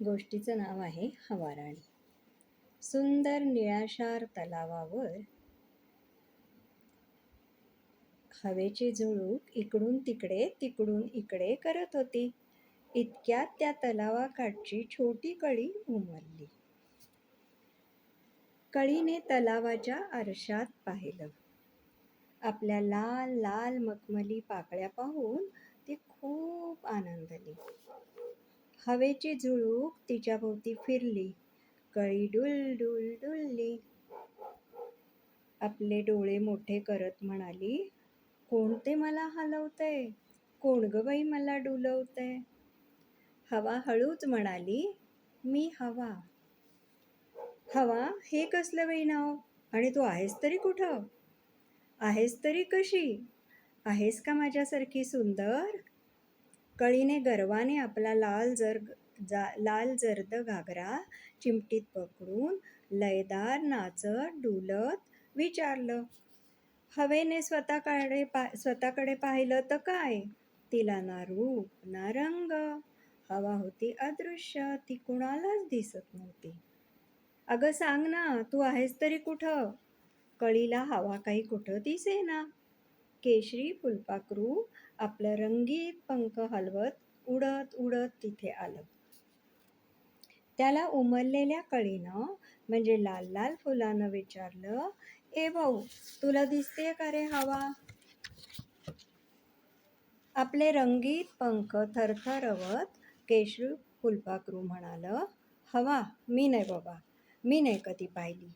गोष्टीचं नाव आहे हवाराणी. सुंदर निळाशार तलावावर हवेची झुळूक इकडून तिकडे तिकडून इकडे करत होती. इतक्यात त्या तलावाकाठची छोटी कळी उमलली. कळीने तलावाच्या आरशात पाहिलं. आपल्या लाल लाल मखमली पाकळ्या पाहून ती खूप आनंदली. हवेची झुळूक तिच्याभोवती फिरली. कळी डुल डुल डुलली. आपले डोळे मोठे करत म्हणाली, कोण ते मला हलवतंय? कोण ग बाई मला डुलवतंय? हवा हळूच म्हणाली, मी हवा. हवा, हे कसलं बाई नाव? आणि तू आहेस तरी कुठं? आहेस तरी कशी? आहेस का माझ्यासारखी सुंदर? कळीने गर्वाने आपला लाल जर्द घागरा चिमटीत पकडून लयदार नाचत डुलत विचारलं. हवेने स्वतःकडे पाहिलं तर काय? तिला ना रूप ना रंग. हवा होती अदृश्य, ती कुणालाच दिसत नव्हती. अगं सांग ना, तू आहेस तरी कुठं? कळीला हवा काही कुठं दिसेना. केशरी फुलपाखरू आपलं रंगीत पंख हलवत उडत उडत तिथे आलं. त्याला उमललेल्या कळीनं म्हणजे लाल लाल फुलानं विचारलं, ए भाऊ, तुला दिसतेय का रे हवा? आपले रंगीत पंख थरथरवत केशरी फुलपाखरू म्हणालं, हवा, मी नाही बाबा, मी नाही कधी पाहिली.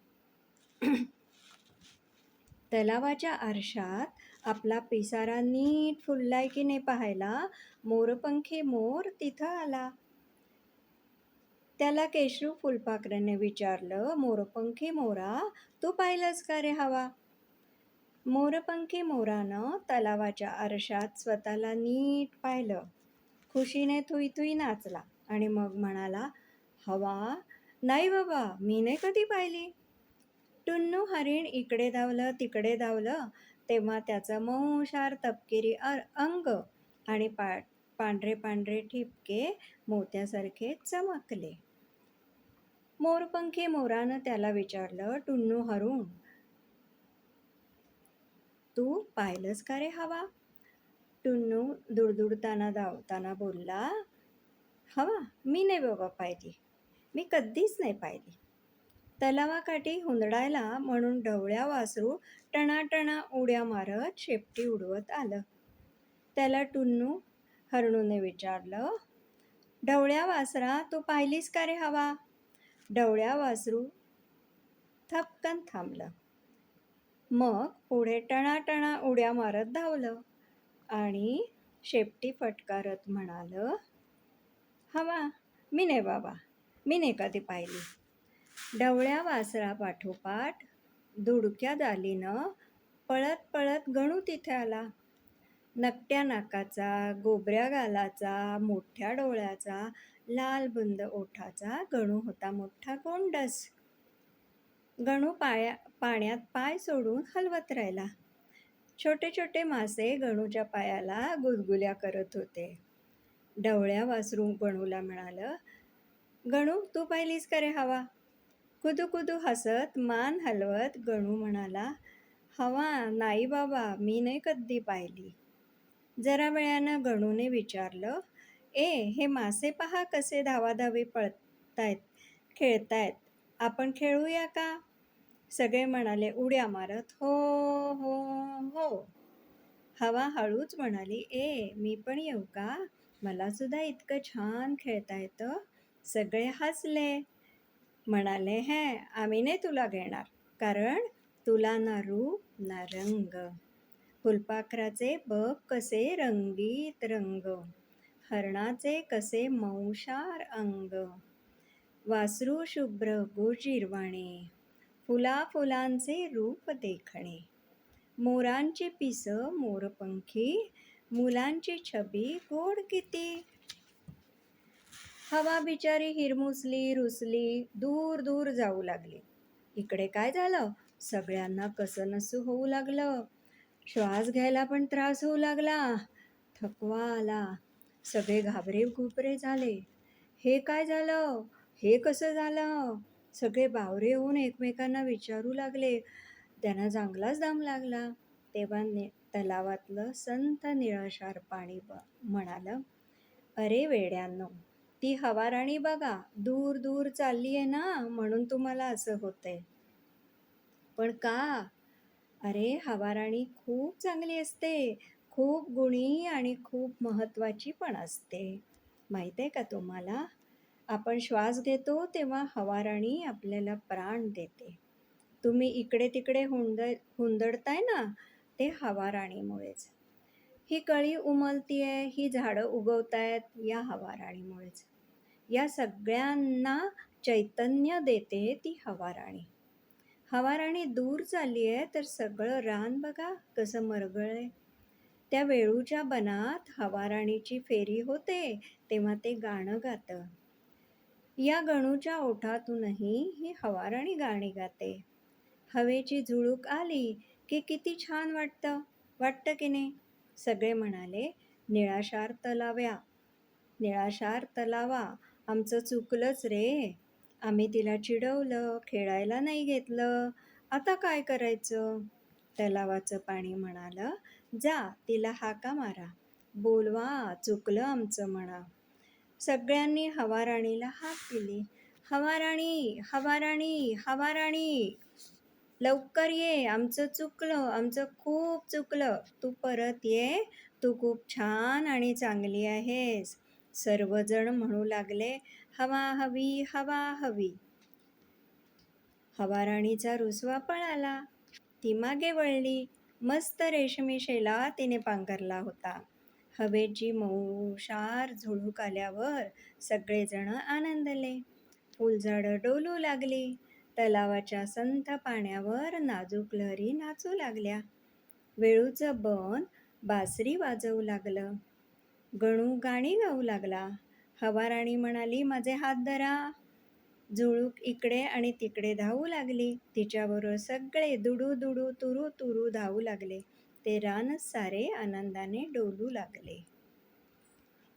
तलावाच्या आरशात आपला पिसारा नीट फुललाय की नाही पाहायला मोरपंखी मोर तिथं आला. त्याला केशरी फुलपाखराने विचारलं, मोरपंखी मोरा, तू पाहिलंस का रे हवा? मोरपंखी मोरानं तलावाच्या आरशात स्वतःला नीट पाहिलं. खुशीने थुई थुई नाचला आणि मग म्हणाला, हवा, नाही बाबा, मी नाही कधी पाहिली. टुन्नू हरिण इकडे धावलं तिकडे धावलं तेव्हा त्याचं मऊशार तपकिरी अंग आणि पांढरे पांढरे ठिपके मोत्यासारखे चमकले. मोरपंखी मोरानं त्याला विचारलं, टुन्नू हरिण, तू पाहिलंस का रे हवा? टुन्नू दुडदुडताना धावताना बोलला, हवा, मी नाही बाबा पाहिली, मी कधीच नाही पाहिली. तलावाकाठी हुंदडायला म्हणून ढवळ्या वासरू टणाटणा उड्या मारत शेपटी उडवत आलं. त्याला टुन्नू हरणूने विचारलं, ढवळ्या वासरा, तू पाहिलीस का रे हवा? ढवळ्या वासरू थपकन थांबलं. मग पुढे टणाटणा उड्या मारत धावलं आणि शेपटी फटकारत म्हणालं, हवा, मी नाही बाबा, मी नाही कधी पाहिली. ढवळ्या वासरापाठोपाठ धुडक्या दालीनं पळत पळत गणू तिथे आला. नकट्या नाकाचा, गोबऱ्या गालाचा, मोठ्या डोळ्याचा, लाल बुंद ओठाचा गणू होता मोठा गोंडस. गणू पाण्यात पाय सोडून हलवत राहिला. छोटे छोटे मासे गणूच्या पायाला गुदगुल्या करत होते. ढवळ्या वासरू गणूला म्हणालं, गणू, तू पाहिलीस का रे हवा? कुदू कुदू हसत मान हलवत गणू म्हणाला, हवा, नाही बाबा, मी नाही कधी पाहिली. जरा वेळानं गणूने विचारलं, हे मासे पहा कसे धावाधावी पळतायत, खेळतायत, आपण खेळूया का? सगळे म्हणाले उड्या मारत, हो हो हो. हवा हळूच म्हणाली, मी पण येऊ का? मला सुद्धा इतकं छान खेळता येतं. सगळे हसले. म्हणाले, आम्ही नाही तुला घेणार, कारण तुला ना रूप ना रंग. फुलपाखराचे बघ कसे रंगीत रंग, हरणाचे कसे मऊशार अंग, वासरू शुभ्र गोजिरवाणे, फुला फुलांचे रूप देखणे, मोरांची पिस मोरपंखी, मुलांची छबी गोड किती. हवा बिचारी हिरमुसली रुसली दूर दूर जाऊ लागली. इकडे काय झालं? सगळ्यांना कसनसू होऊ लागलं. श्वास घ्यायला पण त्रास होऊ लागला. थकवा आला. सगळे घाबरे घुबरे झाले. हे काय झालं? हे कसं झालं? सगळे बावरे होऊन एकमेकांना विचारू लागले. त्यांना चांगलाच दम लागला. तेव्हा तलावातलं संथ निळाशार पाणी म्हणालं, "अरे वेड्यांनो, ती हवाराणी बघा, दूर दूर चालली आहे ना, म्हणून तुम्हाला असं होतंय. पण का? अरे हवाराणी खूप चांगली असते, खूप गुणी आणि खूप महत्वाची पण असते. माहित आहे का तुम्हाला? आपण श्वास घेतो तेव्हा हवाराणी आपल्याला प्राण देते. तुम्ही इकडे तिकडे हुंदडताय ना, ते हवाराणीमुळेच. ही कळी उमलतीये, ही झाडं उगवतायत या हवाराणीमुळेच. या सगळ्यांना चैतन्य देते ती हवाराणी. हवाराणी दूर चालली आहे तर सगळं रान बघा कसं मरगळलंय. त्या वेळूच्या बनात हवाराणीची फेरी होते तेव्हा ते गाणं गातं. या गणूच्या ओठातूनही ही हवाराणी गाणी गाते. हवेची झुळूक आली की किती छान वाटतं, वाटतं की नाही? सगळे म्हणाले, "निळाशार तलाव्या, निळाशार तलावा, आमचं चुकलंच रे. आम्ही तिला चिडवलं, खेळायला नाही घेतलं. आता काय करायचं?" तलावाचं पाणी म्हणालं, "जा, तिला हाका मारा. बोलवा, चुकलं आमचं म्हणा." सगळ्यांनी हवाराणीला हाक दिली. "हवाराणी, हवाराणी, हवाराणी, लवकर ये. आमचं चुकलं, आमचं खूप चुकलं. तू परत ये. तू खूप छान आणि चांगली आहेस." सर्वजण म्हणू लागले, "हवा हवी, हवा हवी." हवाराणीचा रुसवा पळाला. ती मागे वळली. मस्त रेशमी शेला तिने पांघरला होता. हवेची मऊशार झुळूक आल्यावर सगळेजण आनंदले. फुलझाडं डोलू लागली. तलावाच्या संथ पाण्यावर नाजूक लहरी नाचू लागल्या. वेळूचं बन बासरी वाजवू लागलं. गणू गाणी गाऊ लागला. हवाराणी म्हणाली, "माझे हात धरा." झुळूक इकडे आणि तिकडे धावू लागली. तिच्याबरोबर सगळे दुडू दुडू तुरू तुरू धावू लागले. ते रानच सारे आनंदाने डोलू लागले.